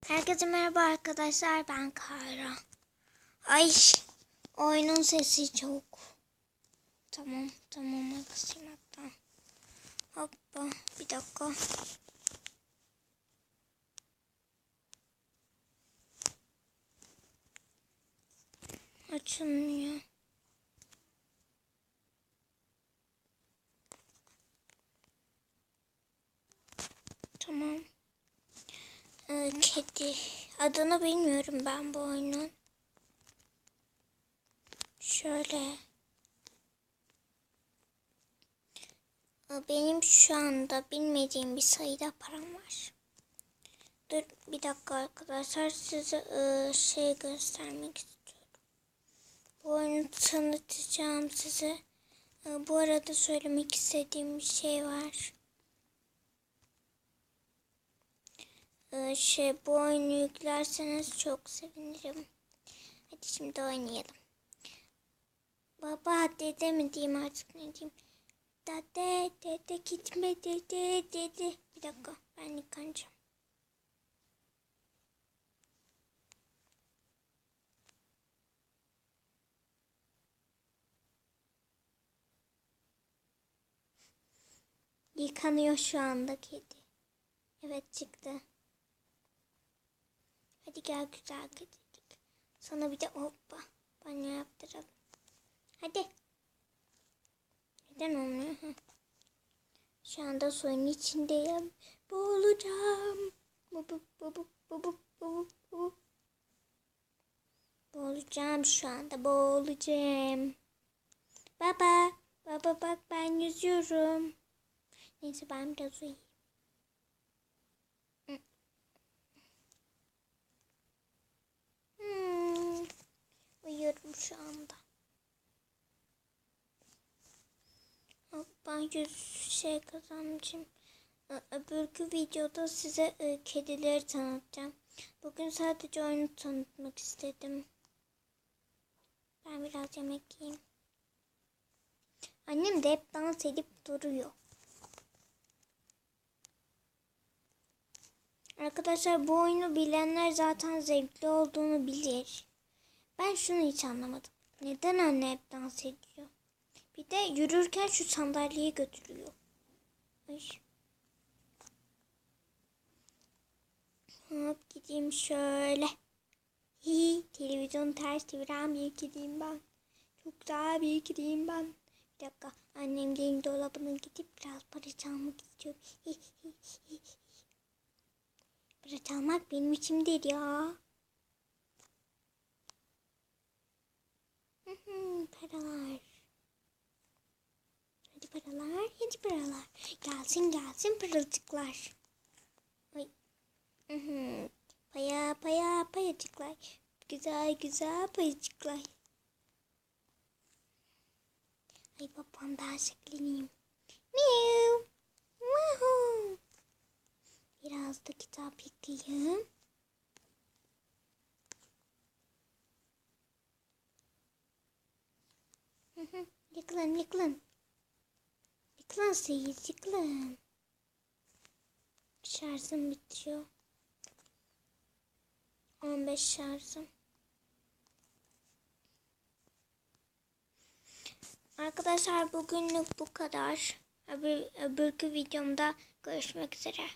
Herkese merhaba arkadaşlar, ben Kayra. Ay, oyunun sesi çok. Tamam basayım hatta. Hoppa, bir dakika. Açılmıyor. Tamam. Kedi. Adını bilmiyorum ben bu oyunun. Şöyle. Benim şu anda bilmediğim bir sayıda param var. Dur bir dakika arkadaşlar, size şey göstermek istiyorum. Bu oyunu tanıtacağım size. Bu arada söylemek istediğim bir şey var. Bu oyunu yüklerseniz çok sevinirim. Hadi şimdi oynayalım. Baba dede mi diyeyim artık, ne diyeyim? Dede gitme dede. Bir dakika, ben yıkanacağım. Yıkanıyor şu anda kedi. Evet, çıktı. Hadi gel güzel kedicik. Sana bir de hoppa banyo yaptıralım. Hadi. Neden olmuyor? Şu anda suyun içindeyim. Boğulacağım. Boğulacağım şu anda. Boğulacağım. Baba bak, ben yüzüyorum. Neyse, ben biraz uyuyayım. Uyuyorum şu anda. Ben 100 kazanacağım. Öbürkü videoda size kedileri tanıtacağım. Bugün sadece oyunu tanıtmak istedim. Ben biraz yemek yiyeyim. Annem de hep dans edip duruyor. Arkadaşlar, bu oyunu bilenler zaten zevkli olduğunu bilir. Ben şunu hiç anlamadım. Neden anne hep dans ediyor? Bir de yürürken şu sandalyeyi götürüyor. Ay. Hop gideyim şöyle. Televizyonu ters çeviren bir kediyim ben. Çok güzel bir kediyim ben. Bir dakika, annemlerin dolabına gidip biraz para çalmak istiyorum. Para çalmak benim içimdir ya. Paralar. Hadi paralar. Gelsin paracıklar. Ay. Payacıklar. Güzel payacıklar. Ay, babam daha şekleneyim. Miau. Woohoo. Biraz da kitap yıkayayım. Yıkılın. Yıkılın Seyit, yıkılın. Şarjım bitiyor. 15 şarjım. Arkadaşlar, bugünlük bu kadar. Öbürkü videomda görüşmek üzere.